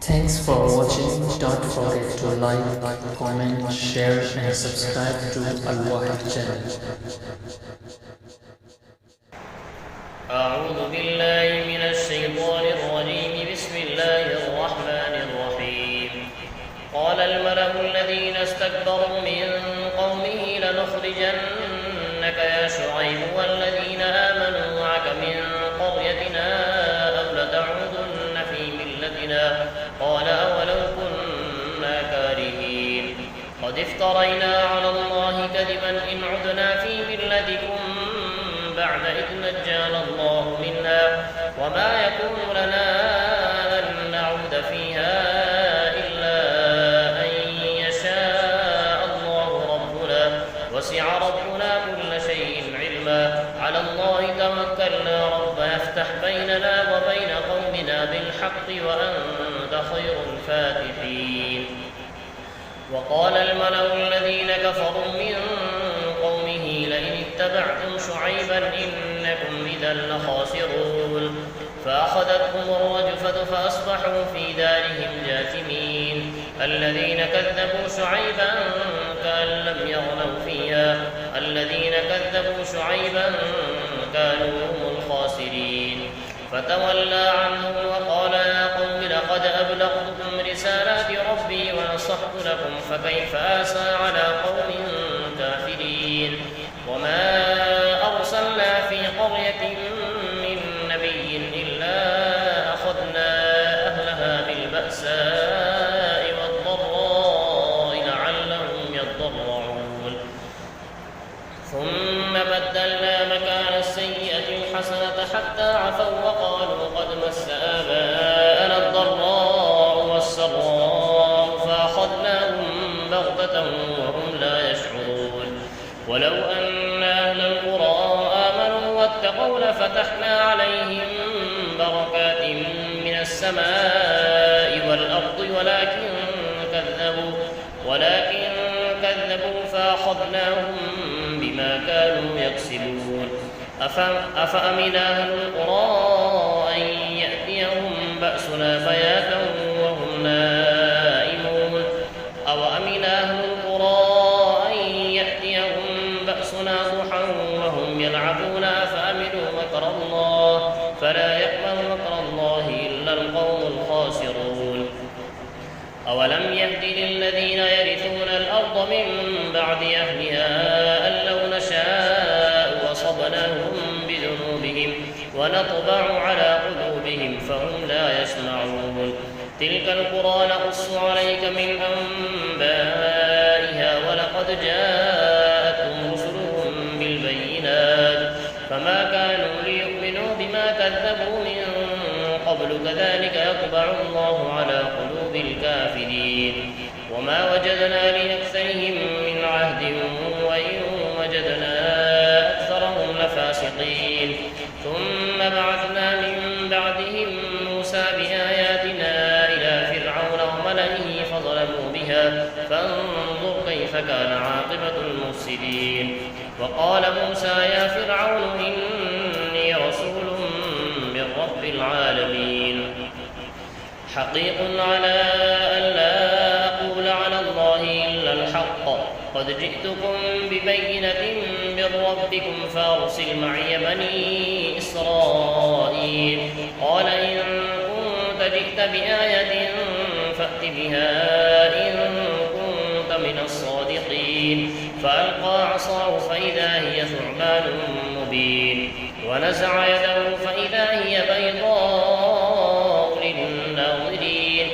Thanks for watching. Don't forget to like, comment, share and subscribe to Al Wahid channel. أعوذ بالله من الشيطان الرجيم. بسم الله الرحمن الرحيم. قال الملأ الذين استكبروا من قومه لنخرجنك يا شعيب والذين آمنوا معك من قريتنا أو لتعودن في ملتنا قال أولو كنا كارهين قد افترينا على الله كذبا إن عدنا في ملتكم بعد إذ نجانا الله منها وما يكون لنا أن نعود فيها إلا أن يشاء الله ربنا وسع ربنا كل شيء علما على الله توكلنا ربنا افتح بيننا وبين قومنا بالحق وأنت خير الفاتحين. وقال الملأ الذين كفروا من قومه لئن اتبعتم شعيبا إنكم إذا لخاسرون فأخذتهم الرجفة فأصبحوا في دارهم جاثمين. الذين كذبوا شعيبا كأن لم يغنوا فيها الذين كذبوا شعيبا كانوا هم الخاسرين. فتولى عنهم وقال يا قوم لقد أبلغتكم رسالات ربي ونصحت لكم فكيف آسى على قوم كافرين. وما أرسلنا في قرية من نبي إلا أخذنا أهلها بالبأساء والضراء لعلهم يضرعون ثم بدلنا مكان السيئة الحسنة حتى عفوا وقالوا قد مس آباءنا الضراء والسراء فأخذناهم بغتة وهم لا يشعرون. ولو أن أهل القرى آمنوا واتقوا لفتحنا عليهم بركات من السماء والأرض ولكن كذبوا فأخذناهم بما كانوا يكسبون. أفأمن أهل القرى أن يأتيهم بأسنا بياتا وهم نائمون أو أمن أهل القرى أن يأتيهم بأسنا ضحى وهم يلعبون أفأمنوا مكر الله فلا يأمن مكر الله إلا القوم الخاسرون. أولم يهد للذين يرثون الأرض من بعد أهلها أن لو نشاء أصبناهم بذنوبهم ونطبع على قلوبهم فهم لا يسمعون. تلك القرى نقص عليك من أنبائها ولقد جاءتهم رسلهم بالبينات فما كانوا ليؤمنوا بما كذبوا من قبل كذلك يطبع الله على قلوب الكافرين. وما وجدنا لأكثرهم من عهد وإن وجدنا أكثرهم لفاسقين. ثم بعثنا من بعدهم موسى بآياتنا إلى فرعون وملئه فظلموا بها فانظر كيف كان عاقبة المفسدين. وقال موسى يا فرعون إني رسول من رب العالمين حقيق على أن لا أقول على الله إلا الحق قد جئتكم ببينة من ربكم فأرسل معي بني إسرائيل. قال إن كنت جئت بآية فأت بها إن كنت من الصادقين. فألقى عصاه فإذا هي ثعبان مبين ونزع يده فإذا هي بيضاء للناظرين.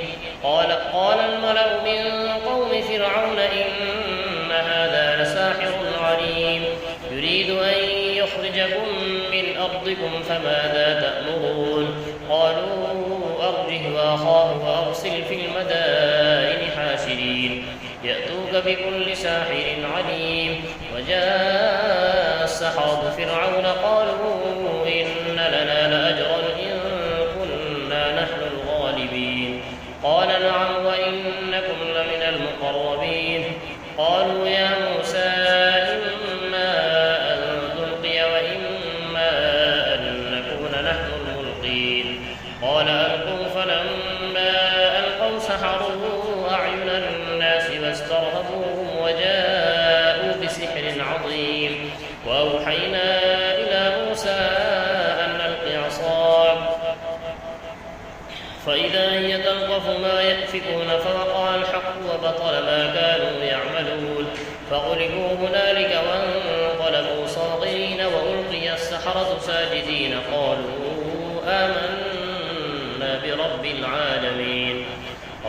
قال الملأ من قوم فرعون إن هذا لساحر عليم يريد أن يخرجكم من أرضكم فماذا تأمرون. قالوا أرجه وأخاه وأرسل في المدائن حاشرين يأتوك بكل ساحر عليم. وجاء السحرة فرعون قالوا إن لنا لأجرا إن كنا نحن الغالبين. قال نعم وإنكم لمن المقربين. قالوا يا موسى إما أن تلقي وإما أن نكون نحن الملقين. قال ألقوا فلما ألقوا فإذا هي تلقف ما يأفكون فوقع الحق وبطل ما كانوا يعملون فغلبوا هنالك وانقلبوا صاغرين وألقي السحرة ساجدين قالوا آمنا برب العالمين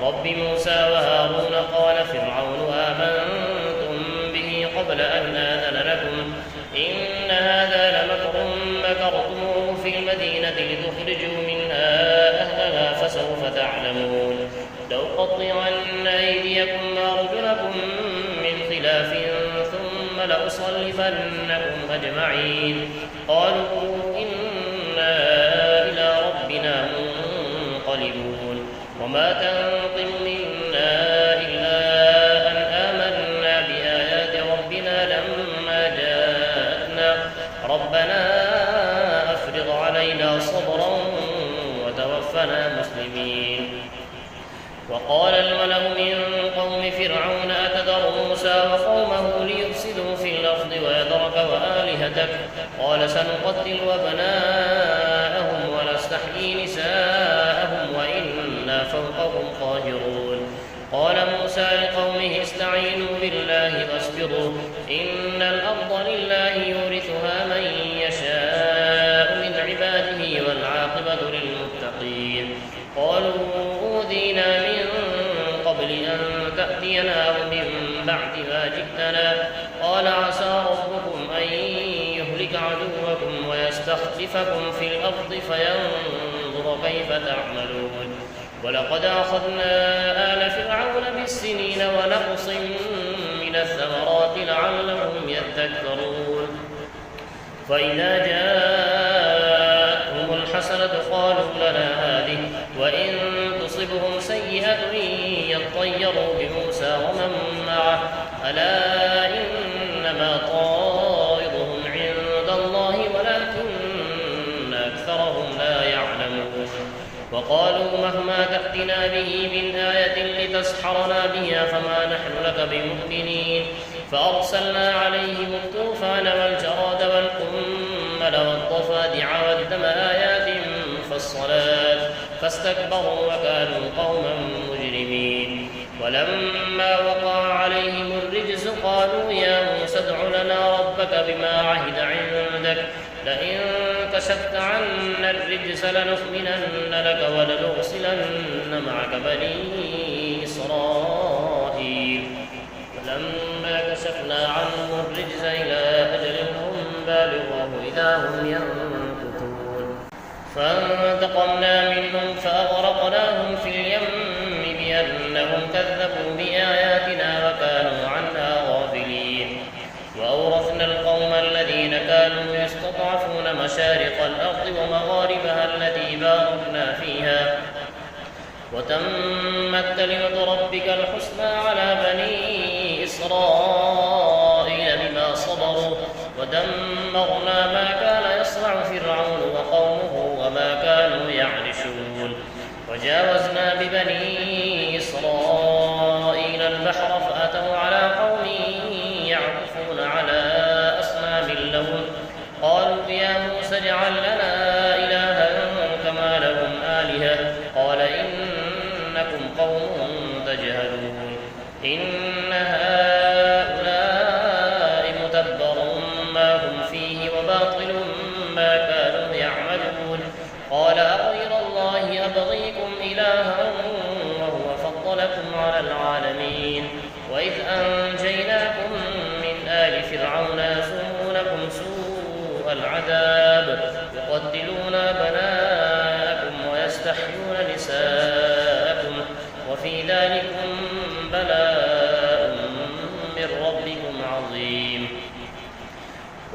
رب موسى وهارون. قال فرعون آمنتم به قبل أن آذن لكم إن هذا لمكر مكرتموه في المدينة لتخرجوا منها أهلها فسوف تعلمون لأقطعن أيديكم وأرجلكم من خلاف ثم لأصلبنكم أجمعين قالوا إنا إلى ربنا منقلبون وما تنقم منا إلا أن آمنا بآيات ربنا لما جاءتنا ربنا أفرغ علينا صبرا وتوفنا مسلمين. وقال الملأ من قوم فرعون أتذر موسى وقومه ليفسدوا في الأرض ويذرك وآلهتك قال سنقتل أبناءهم ونستحيي نساءهم وإنا فوقهم قاهرون. قال موسى لقومه استعينوا بالله واصبروا إن الأرض لله يورثها من يشاء من عباده والعاقبة للمتقين. قالوا أوذينا من قبل أن تأتينا ومن بعد ما جئتنا قال عسى ربكم أن يهلك عدوكم ويستخلفكم في الأرض فينظر كيف تعملون. ولقد أخذنا آل فرعون بالسنين ونقص من الثمرات لعلهم يذكرون. فإذا جاءتهم الحسنة قالوا لنا هذه وإن تصبهم سيئة يطيروا بموسى ومن معه ألا إنما طائرهم عند الله ولكن أكثرهم لا يعلمون. وقالوا مهما تأتنا به من آية لتسحرنا بها فما نحن لك بمؤمنين. فأرسلنا عليهم الطوفان والجراد والقمل والضفادع والدم آيات مفصلات فاستكبروا وكانوا قوما مجرمين. ولما وقع عليهم الرجز قالوا يا موسى ادع لنا ربك بما عهد عندك لئن كشفت عنا الرجس لنؤمنن لك ولنرسلن معك بني إسرائيل. فلما كشفنا عنهم الرجز إلى أجل هم بالغوه إذا هم ينكثون فانتقمنا منهم فأغرقناهم في اليم بأنهم كذبوا بآياتنا وكانوا عنها غافلين. وأورثنا القوم الذين كانوا يستضعفون مشارق الأرض ومغاربها التي باركنا فيها وتمت كلمة ربك الحسنى على بني إسرائيل بما صبروا ودمرنا ما كان يصنع فرعون وقومه وما كانوا يعرشون. وجاوزنا ببني إسرائيل البحر فأتوا على قوم يعكفون على أصنام لهم قالوا يا موسى اجعل لنا إلها كما لهم آلهة قال إنكم قوم تجهلون. إن هؤلاء متبر ما هم فيه وباطل ما كانوا يعملون. قال أغير الله أبغيكم إلها وهو فضلكم على العالمين. وإذ أنجيناكم من آل فرعون يسومونكم سوء العذاب يقتلون أبناءكم ويستحيون نساءكم وفي ذلكم بلاء من ربكم عظيم.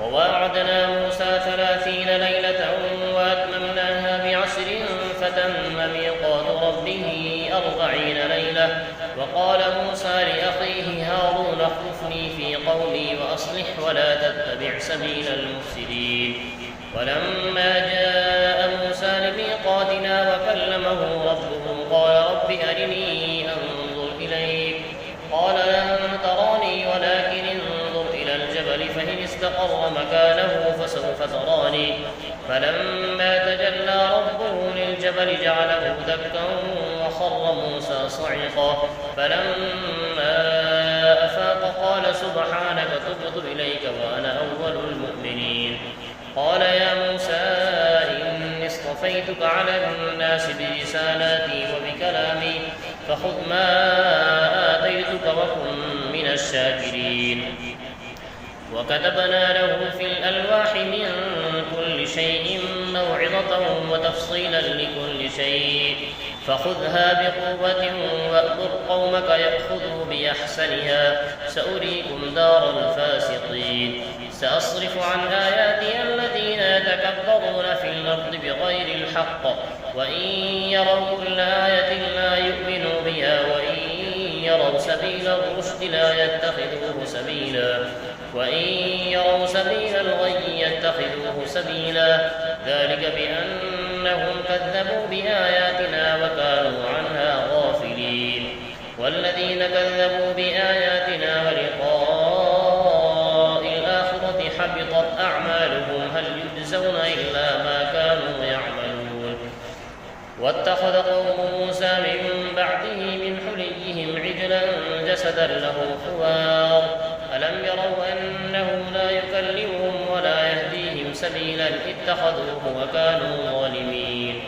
وواعدنا موسى 30 ليلة وأتممناها ب10 فتم ميقات ربه 40 ليلة. وقال موسى لأخيه هارون اخلفني في قومي وأصلح ولا تتبع سبيل المفسدين. ولما جاء موسى لميقاتنا وكلمه ربه قال رب أرني أنظر إليك قال لن تراني ولكن انظر إلى الجبل فإن استقر مكانه فسوف تراني فلما تجلى ربه للجبل جعله دكا وخر موسى صعقا فلما أفاق قال سبحانك تبت إليك وأنا أول المؤمنين. قال يا موسى إني اصطفيتك على الناس برسالاتي وبكلامي فخذ ما آتيتك وكن من الشاكرين. وكتبنا له في الألواح من كل شيء موعظة وتفصيلا لكل شيء فخذها بقوة وأمر قومك يأخذوا بأحسنها سأريكم دار الفاسقين. سأصرف عن آياتي الذين يتكبرون في الأرض بغير الحق وإن يروا كل آية لا يؤمنوا بها وإن يروا سبيل الرشد لا يتخذوه سبيلا وإن يروا سبيل الغي يتخذوه سبيلا ذلك بأنهم كذبوا بآياتنا وكانوا عنها غافلين. والذين كذبوا بآياتنا ولقاء الآخرة حبطت أعمالهم هل يجزون إلا ما كانوا يعملون. واتخذ قوم موسى من بعده من حليهم عجلا جسدا له خوار ألم يروا أنه لا يكلمهم ولا يهديهم سبيلا اتخذوه وكانوا ظالمين.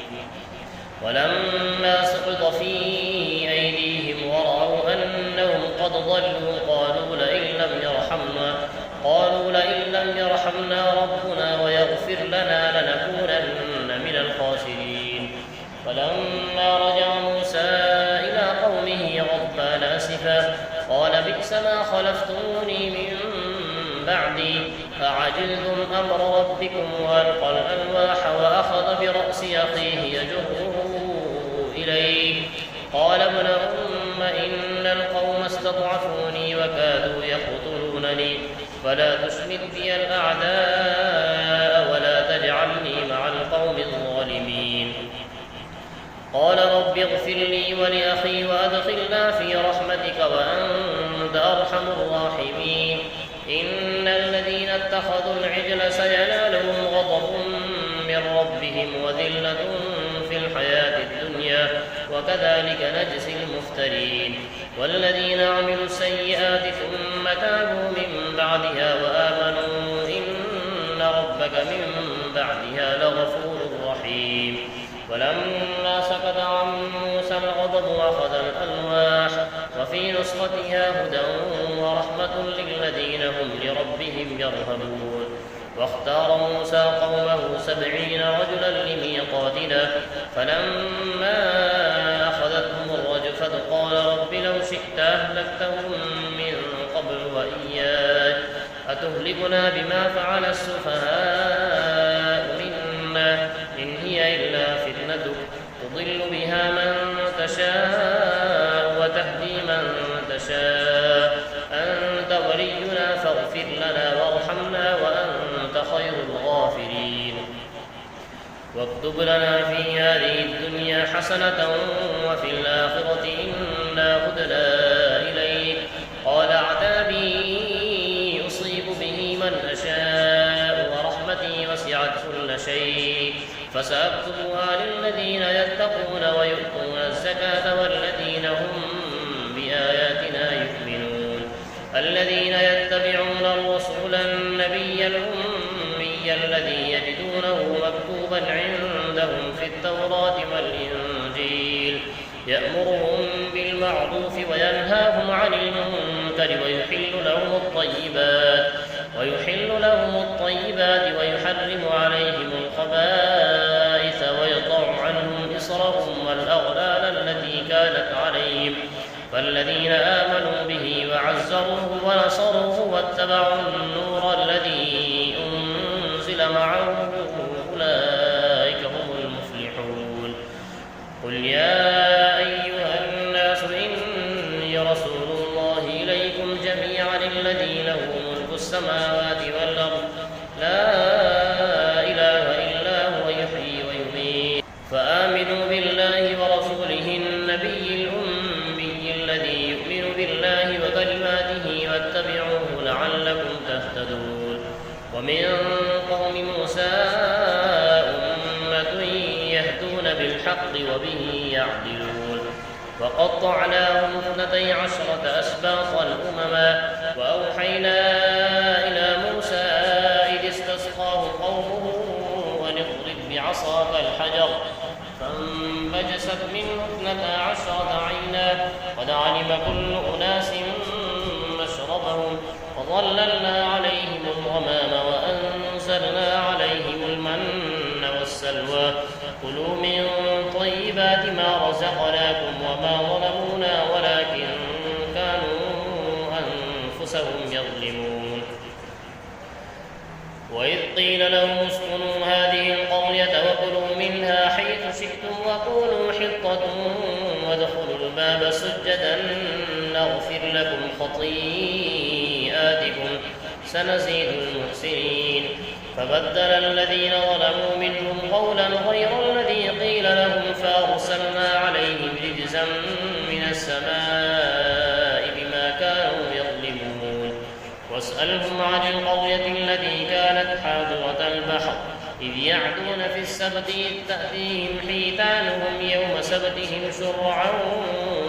ولما سقط في أيديهم ورأوا أنهم قد ضلوا قالوا لئن لم يرحمنا ربنا ويغفر لنا لنكونن من الخاسرين. فلما رجع موسى إلى قومه غضبان آسفا قال بئس ما خلفتموني من بعدي فعجلتم أمر ربكم وألقى الألواح وأخذ برأس أخيه يجره إليه قال ابن أم إن القوم استضعفوني وكادوا يقتلونني فلا تشمت بي الأعداء ولا تجعلني مع القوم الظالمين. قال رب اغفر لي ولأخي وأدخلنا في رحمتك وأنت أرحم الراحمين. إن الذين اتخذوا العجل سينالهم غضب من ربهم وذلة في الحياة الدنيا وكذلك نجزي المفترين. والذين عملوا السيئات ثم تابوا من بعدها وآمنوا إن ربك من بعدها لغفور رحيم. ولما سكت عن موسى الغضب أخذ الألواح وفي نسختها هدى ورحمة للذين هم لربهم يرهبون. واختار موسى قومه 70 رجلا لميقاتنا فلما أخذتهم الرجفة قال رب لو شئت أهلكتهم من قبل وإياي أتهلكنا بما فعل السفهاء منا إن هي إلا فتنتك تضل بها من تشاء وتهدي من تشاء أنت ولينا فاغفر لنا وارحمنا وأنت خير الغافرين. واكتب لنا في هذه الدنيا حسنة وفي الآخرة إنا هدنا إليك قال عذابي أصيب به من أشاء ورحمتي وسعت كل شيء فسأكتبها للذين يتقون ويؤتون الزكاة والذين هم بآياتنا يؤمنون. الذين يتبعون الرسول النبي الأمي الذي يجدونه مكتوبا عندهم في التوراة والإنجيل يأمرهم بالمعروف وينهاهم عن المنكر ويحل لهم الطيبات ويحرم عليهم الخبائث ويضع عنهم إصرهم والأغلال التي كانت عليهم. فالذين آمنوا به وعزروه ونصروه واتبعوا النور الذي أنزل معه أولئك هم المفلحون. قل يا أيها الناس إني رسول الله إليكم جميعا الذي له ملك السماوات والأرض لا إله إلا هو يحيي ويميت فآمنوا بالله ورسوله النبي الأمي الذي يؤمن بالله وكلماته واتبعوه لعلكم تهتدون. ومن قوم موسى وبه يعدلون وقطعناهم 12 أسباطا أمما وأوحينا إلى موسى إذ استسقاه قومه أن اضرب بعصاك الحجر فانبجست منه 12 عينا قد علم كل أناس مشربهم وظللنا عليهم الغمام وأنزلنا عليهم المن والسلوى كلوا من طيبات ما رزقناكم وما ظلمونا ولكن كانوا أنفسهم يظلمون وإذ قيل لهم اسكنوا هذه القرية وكلوا منها حيث شئتم وقولوا حطة وادخلوا الباب سجدا نغفر لكم خطيئاتكم سنزيد المحسنين فبدل الذين ظلموا منهم قولا غير الذي قيل لهم فأرسلنا عليهم رجزا من السماء بما كانوا يظلمون واسألهم عن القرية التي كانت حاضرة البحر إذ يعدون في السبت إذ تأتيهم حيتانهم يوم سبتهم شرعا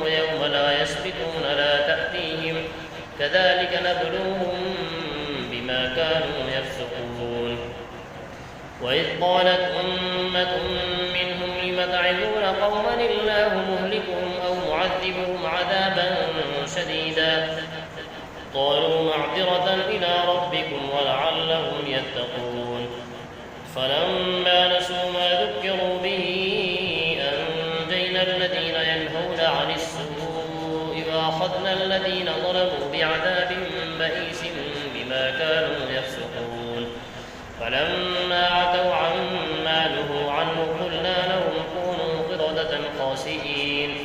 ويوم لا يسبتون لا تأتيهم كذلك نبلوهم بما كانوا يفسقون وإذ قالت أمة منهم لم تعظون قوما الله مهلكهم أو معذبهم عذابا شديدا قالوا معذرة إلى ربكم ولعلهم يتقون فلما نسوا ما ذكروا به أنجينا الذين ينهون عن السوء وأخذنا الذين ظلموا بعذاب بئيس بما كانوا يفسقون فلما عتوا عما نهوا عنه قلنا لهم كونوا قردة خاسئين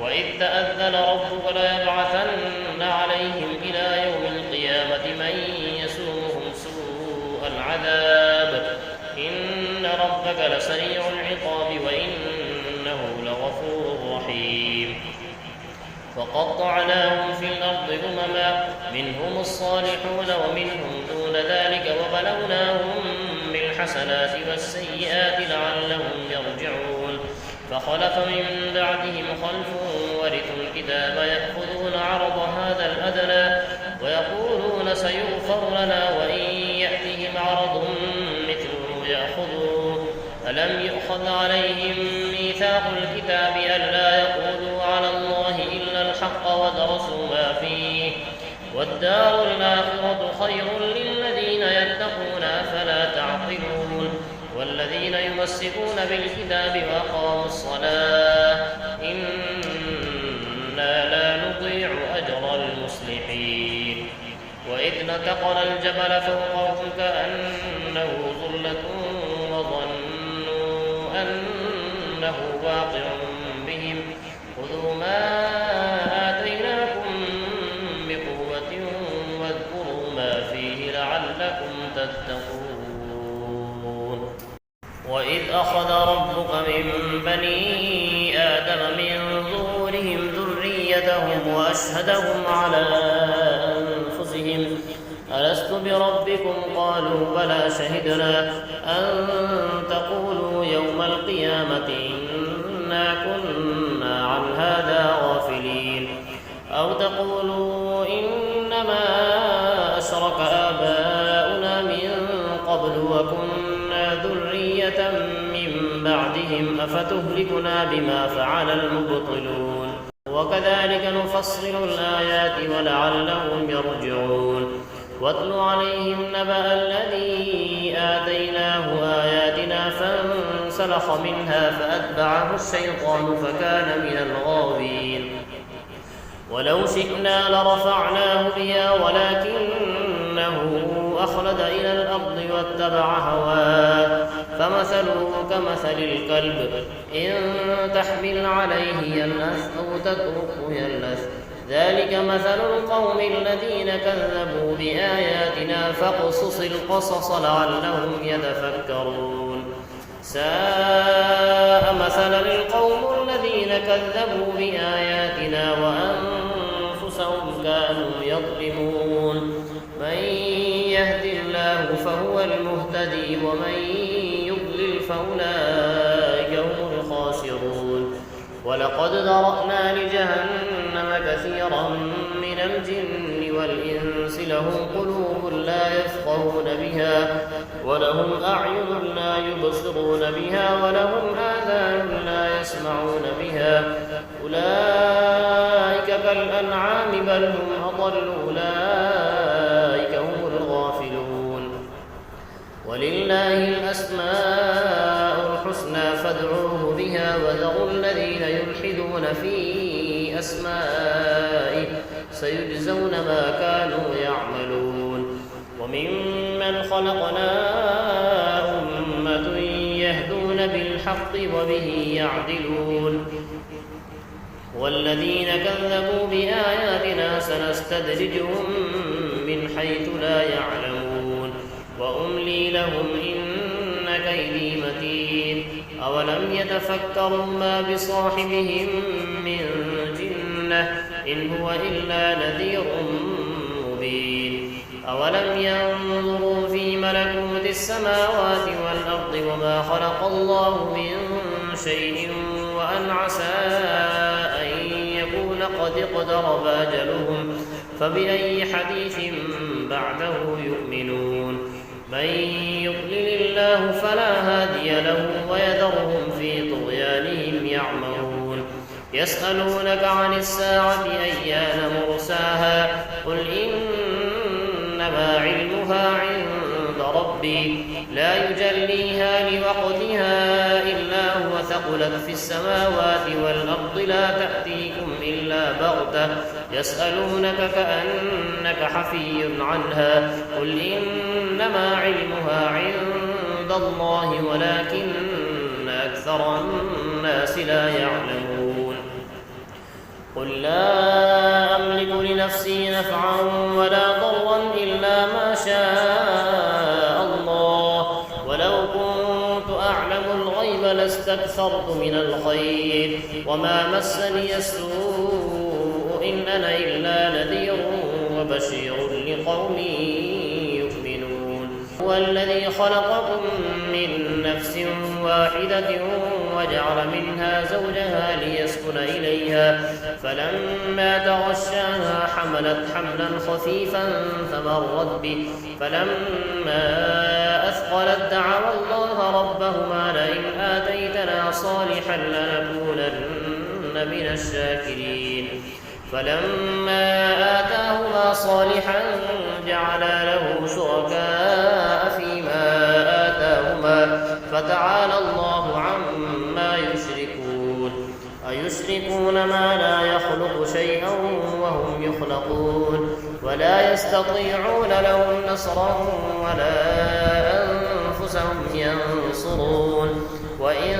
وإذ تأذن ربك ليبعثن عليهم إلى يوم القيامة من يسومهم سوء العذاب إن ربك لسريع العقاب وإنه لغفور رحيم وقطعناهم في الأرض أمما منهم الصالحون ومنهم دون ذلك وبلوناهم بالحسنات والسيئات لعلهم يرجعون فخلف من بعدهم خلف ورثوا الكتاب يأخذون عرض هذا الأدنى ويقولون سيغفر لنا وإن يأتهم عرض مثله يأخذوه ألم يؤخذ عليهم ميثاق الكتاب ألا يقولوا على الله إلا الحق ودرسوا ما فيه والدار الآخرة خير للذين يتقون أفلا تعقلون والذين يمسكون بالكتاب وأقاموا الصلاة إنا لا نضيع أجر المصلحين وإذ نتقنا الجبل فوقهم كأنه ظلة وظنوا أنه واقع بهم خذوا ما آتيناكم بقوة واذكروا ما فيه لعلكم تتقون وإذ أخذ ربك من بني آدم من ظهورهم ذريتهم وأشهدهم على أنفسهم ألست بربكم قالوا بلى شهدنا أن تقولوا يوم القيامة إنا كنا عن هذا غافلين أو تقولوا إنما أشرك آباؤنا من قبل وكنا ذرية من بعدهم أفتهلكنا بما فعل المبطلون وكذلك نفصل الآيات ولعلهم يرجعون واتل عليهم نبأ الذي آتيناه آياتنا فانسلخ منها فأتبعه الشيطان فكان من الغاوين ولو شئنا لرفعناه بها ولكنه أخلد إلى الأرض واتبع هواه فمثله كمثل الكلب إن تحمل عليه يلهث أو تتركه يلهث ذلك مثل القوم الذين كذبوا بآياتنا فاقصص القصص لعلهم يتفكرون ساء مثلا القوم الذين كذبوا بآياتنا وأنفسهم كانوا يظلمون من يهد الله فهو المهتدي ومن يضلل فأولئك هم الخاسرون ولقد ذرأنا لجهنم كثيرا من الجن والإنس لهم قلوب لا يفقهون بها ولهم أعين لا يبصرون بها ولهم آذان لا يسمعون بها أولئك كالأنعام بل هم أضل أولئك هم الغافلون ولله الأسماء الحسنى فادعوه بها وذروا الذين يلحدون في أسمائه سيجزون ما كانوا يعملون وممن خلقنا أمة يهدون بالحق وبه يعدلون والذين كذبوا بآياتنا سنستدرجهم من حيث لا يعلمون وأملي لهم إن كيدي متين أولم يتفكروا ما بصاحبهم من جنة إن هو إلا نذير مبين أولم ينظروا في ملكوت السماوات والأرض وما خلق الله من شيء وأن عسى أن يكون قد اقترب أجلهم فبأي حديث بعده يؤمنون من يضلل الله فلا هادي له ويذرهم في طغيانهم يعمهون يسألونك عن الساعة أيان مرساها قل إنما علمها عند ربي لا يجليها لوقتها إلا هو ثقلت في السماوات والأرض لا تأتيكم إلا بغتة يسألونك كأنك حفي عنها قل إنما علمها عند الله ولكن أكثر الناس لا يعلمون قل لا أملك لنفسي نفعا ولا ضرا إلا ما شاء الله ولو كنت أعلم الغيب لاستكثرت من الخير وما مسني السوء إن أنا إلا نذير وبشير لقوم يؤمنون هو الذي خلقكم من نفس واحدة وجعل منها زوجها ليسكن إليها فلما تغشاها حملت حملا خفيفا فمرت به فلما أثقلت دعوا الله ربهما لئن آتيتنا صالحا لنكونن من الشاكرين فلما آتاهما صالحا جعلا له شركاء فيما آتاهما فتعالى الله عما يشركون أيشركون ما لا يخلق شيئا وهم يخلقون ولا يستطيعون لهم نصرا ولا أنفسهم ينصرون وإن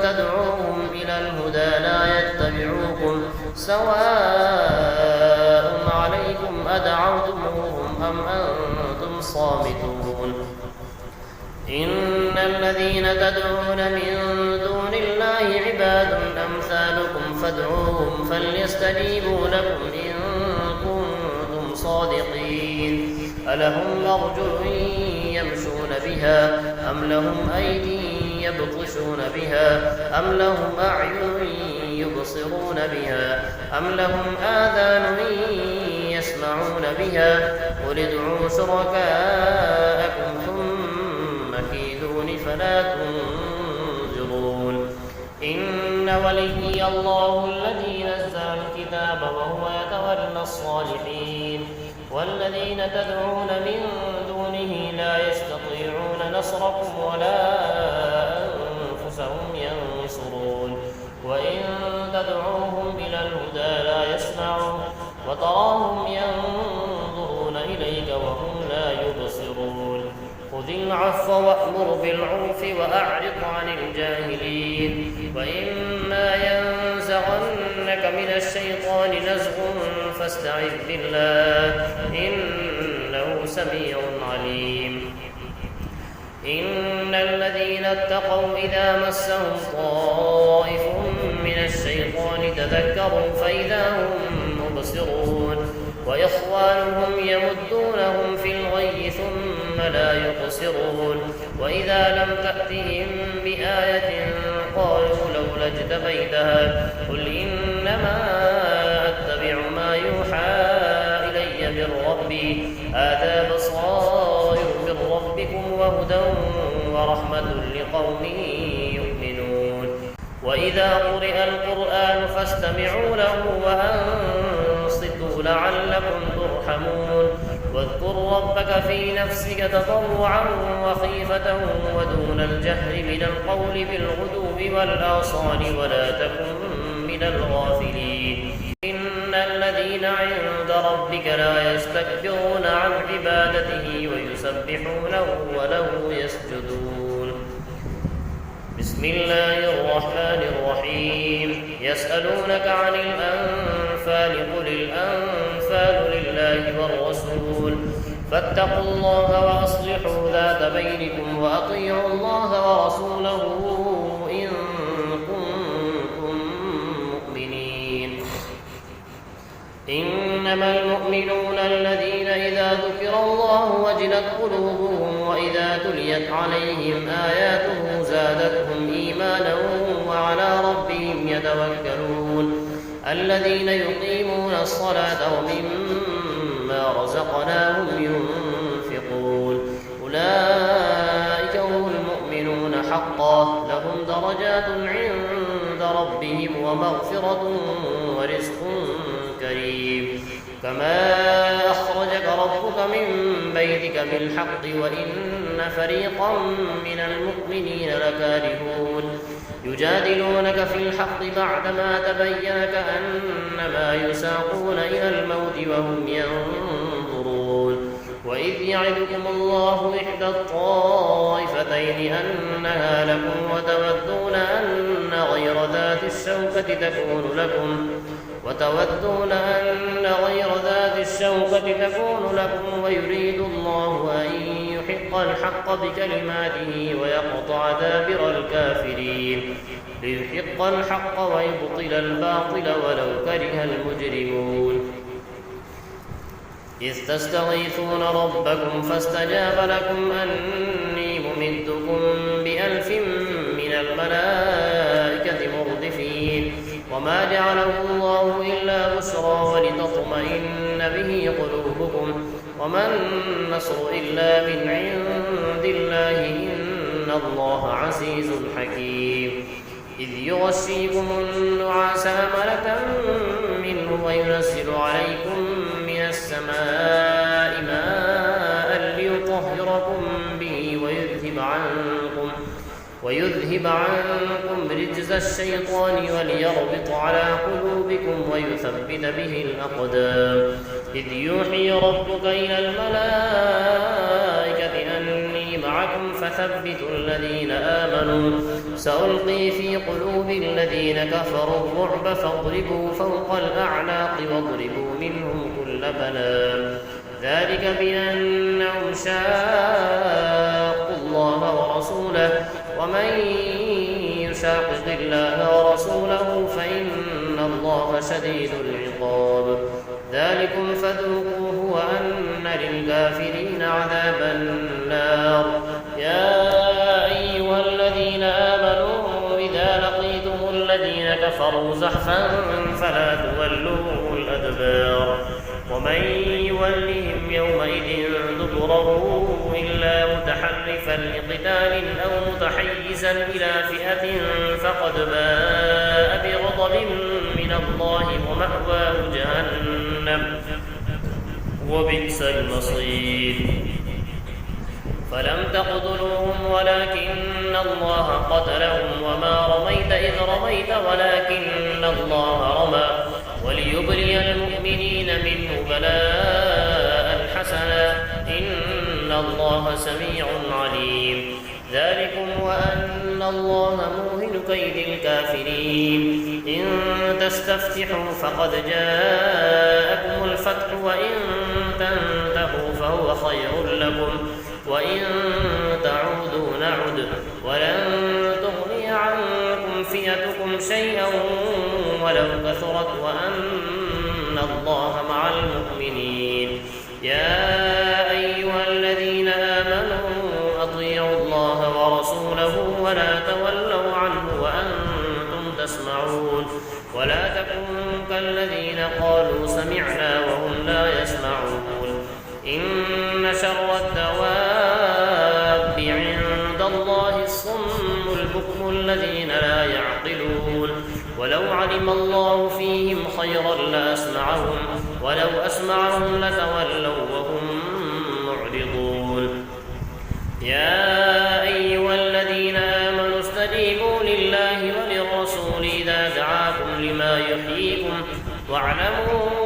تدعوهم إلى الهدى لا يتبعوكم سواء عليكم أدعوتموهم أم أنتم صامتون إن الذين تدعون من دون الله عباد أمثالكم فادعوهم فليستجيبوا لكم إن كنتم صادقين ألهم أرجل يمشون بها أم لهم أيدي يبطشون بها أم لهم أعين يبصرون بها أم لهم آذان يسمعون بها قل ادعوا شركاءكم ثم كيدون فلا تنظرون إن وليي الله الذي نزل الكتاب وهو يتولى الصالحين والذين تدعون من دونه لا يستطيعون نصركم ولا أنفسهم ينصرون وإن تدعوهم إلى الهدى لا يسمعون وتراهم ينظرون إليك وهم لا يبصرون خذ العفو وأمر بالعرف وأعرض عن الجاهلين وإما ينزغنك من الشيطان نزغ فاستعذ بالله إنه سميع عليم إن الذين اتقوا إذا مسهم طائف من الشيطان تذكروا فإذا هم مبصرون وإخوانهم يمدونهم في الغي ثم لا يقصرون وإذا لم تأتهم بآية قالوا لولا لاجتبيتها قل إنما أتبع ما يوحى إلي من ربي هذا بصائر من ربكم وهدى ورحمة لقوم يؤمنون وإذا قرئ القرآن فاستمعوا له وأنصتوا لعلكم ترحمون واذكر ربك في نفسك تضرعا وخيفة ودون الجهر من القول بالغدو والآصال ولا تكن من الغافلين إن الذين عند ربك لا يستكبرون عن عبادته ويسبحونه وله يسجدون بسم الله الرحمن الرحيم يسألونك عن الأنفال قل الأنفال لله والرسول فاتقوا الله وأصلحوا ذات بينكم وأطيعوا الله ورسوله إن كنتم مؤمنين إنما المؤمنون الذين إذا ذكر الله وجلت قلوبهم وإذا تليت عليهم آياته زادتهم إيمانا وعلى ربهم يتوكلون الذين يقيمون الصلاة ومما رزقناهم ينفقون أولئك هم المؤمنون حقا لهم درجات عند ربهم ومغفرة ورزق كريم كما أخرجك ربك من بيتك بالحق وإن فريقا من المؤمنين لكارهون يجادلونك في الحق بعدما تبين كأنما يساقون إلى الموت وهم ينظرون وإذ يعدكم الله إحدى الطائفتين أنها لكم وتودون أن غير ذات الشوكة تكون لكم ويريد الله أن يحق الحق بكلماته ويقطع دابر الكافرين ليحق الحق ويبطل الباطل ولو كره المجرمون إذ تستغيثون ربكم فاستجاب لكم أني ممدكم ب1000 من الملائكة مردفين وما جعله الله إلا بشرى ولتطمئن به قلوبكم وما النصر إلا من عند الله إن الله عزيز حكيم إذ يغشيكم النعاس أمنة منه وينزل عليكم من السماء ماء ليطهركم به ويذهب عنكم رجز الشيطان وليربط على قلوبكم ويثبت به الأقدام إذ يوحي ربك إلى الملائكة أني معكم فثبتوا الذين آمنوا سألقي في قلوب الذين كفروا الرعب فاضربوا فوق الأعناق واضربوا منهم كل بنان ذلك بأنهم شاقوا الله ورسوله ومن يشاقق الله ورسوله فإن الله شديد العقاب ذلكم فذوقوه وأن للكافرين عذاب النار يا أيها الذين آمنوا إذا لقيتم الذين كفروا زحفا فلا تولوه الأدبار ومن يولهم يومئذ دبره إلا متحرفا لقتال أو متحيزا إلى فئة فقد باء بغضب من الله ومأواه جهنم وبئس المصير فلم تقتلوهم ولكن الله قتلهم وما رميت إذ رميت ولكن الله رمى وليبلي المؤمنين منه بلاء حسنا إن الله سميع عليم ذلكم وأن الله موهن كيد الكافرين إن تستفتحوا فقد جاءكم الفتح وإن تنتهوا فهو خير لكم وإن تعودوا نعد ولن تغني عنكم فئتكم شيئا ولو كثرت وأن الله مع المؤمنين يا أيها الذين آمنوا أطيعوا الله ورسوله ولا تولوا عنه وأنتم لا يعقلون ولو علم الله فيهم خيرا لأسمعهم ولو أسمعهم لتولوا وهم معرضون يا أيها الذين آمنوا استجيبوا لله وللرسول إذا دعاكم لما يحييكم واعلموا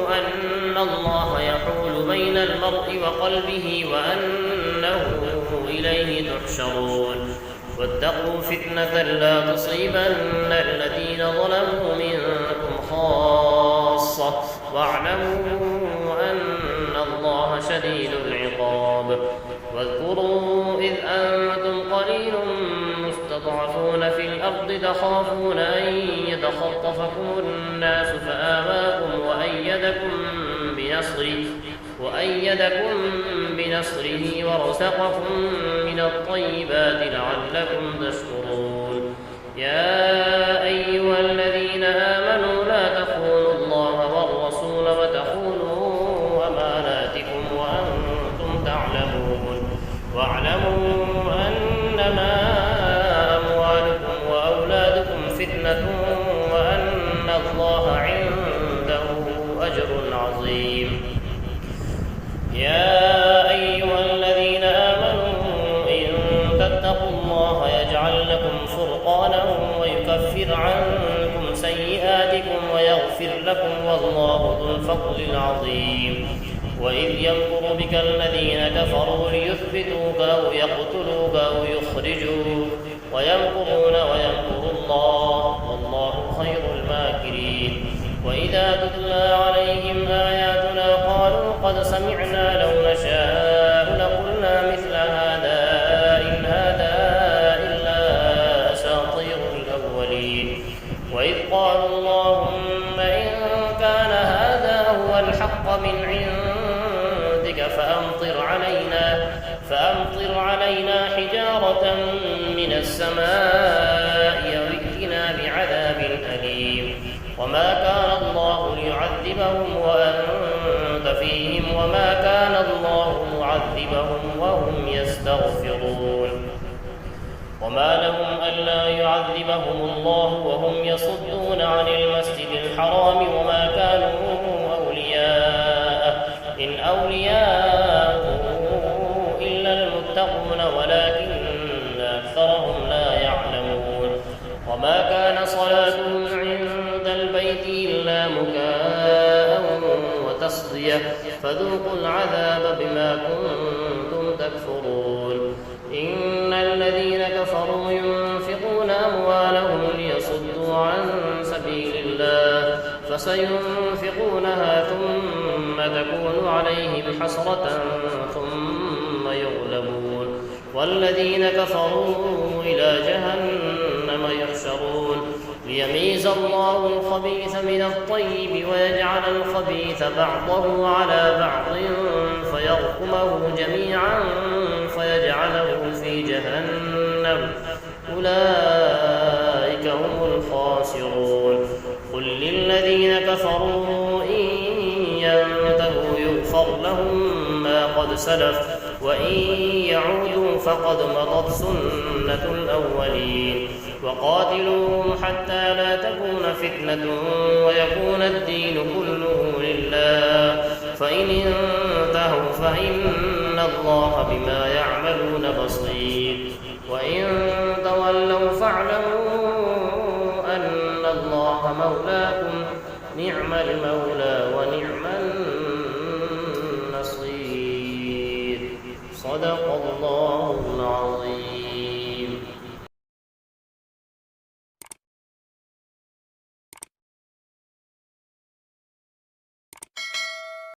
أن الله يحول بين المرء وقلبه وأنه إليه تحشرون واتقوا فتنة لا تصيبن الذين ظلموا منكم خاصة واعلموا أن الله شديد العقاب واذكروا إذ أنتم قليل مستضعفون في الأرض تخافون أن يتخطفكم الناس فآواكم وأيدكم بنصره ورزقكم من الطيبات لعلكم تشكرون يا أيها الذين آمنوا لا تخونوا الله والرسول وتخونوا أماناتكم وأنتم تعلمون واعلموا أنما أموالكم وأولادكم فتنة وأن الله عنده أجر عظيم يا أيها الذين آمنوا إن تتقوا الله يجعل لكم فرقانا ويكفر عنكم سيئاتكم ويغفر لكم والله ذو الفضل العظيم وإذ يمكر بك الذين كفروا ليثبتوك أو يقتلوك أو يخرجوك ويمكرون ويمكر الله والله خير الماكرين وإذا تتلى عليهم آياتنا قالوا قد سمعنا لو نشاء لقلنا مثل هذا إن هذا إلا أساطير الأولين وإذ قالوا اللهم إن كان هذا هو الحق من عندك فأمطر علينا حجارة من السماء يغيثنا بعذاب أليم وما كان الله ليعذبهم وأنت فيهم وما كان الله معذبهم وهم يستغفرون وما لهم ألا يعذبهم الله وهم يصدون عن المسجد الحرام وما كانوا أولياءه إن أولياءه إلا المتقون ولكن أكثرهم لا يعلمون وما كان صلاتهم عند البيت إلا مكاء وتصدية فذوقوا العذاب بما كنتم تكفرون إن الذين كفروا ينفقون أموالهم ليصدوا عن سبيل الله فسينفقونها ثم تكون عليهم حسرة ثم يغلبون والذين كفروا إلى جهنم يحشرون ليميز الله الخبيث من الطيب ويجعل الخبيث بعضه على بعض فيركمه جميعا فيجعله في جهنم أولئك هم الخاسرون قل للذين كفروا إن ينتهوا يغفر لهم ما قد سلف وإن يعودوا فقد مضت سنة الأولين وقاتلوهم حتى لا تكون فتنة ويكون الدين كله لله فإن انتهوا فإن الله بما يعملون بصير وإن تولوا فاعلموا أن الله مولاكم نعم المولى ونعم النصير صدق الله العظيم.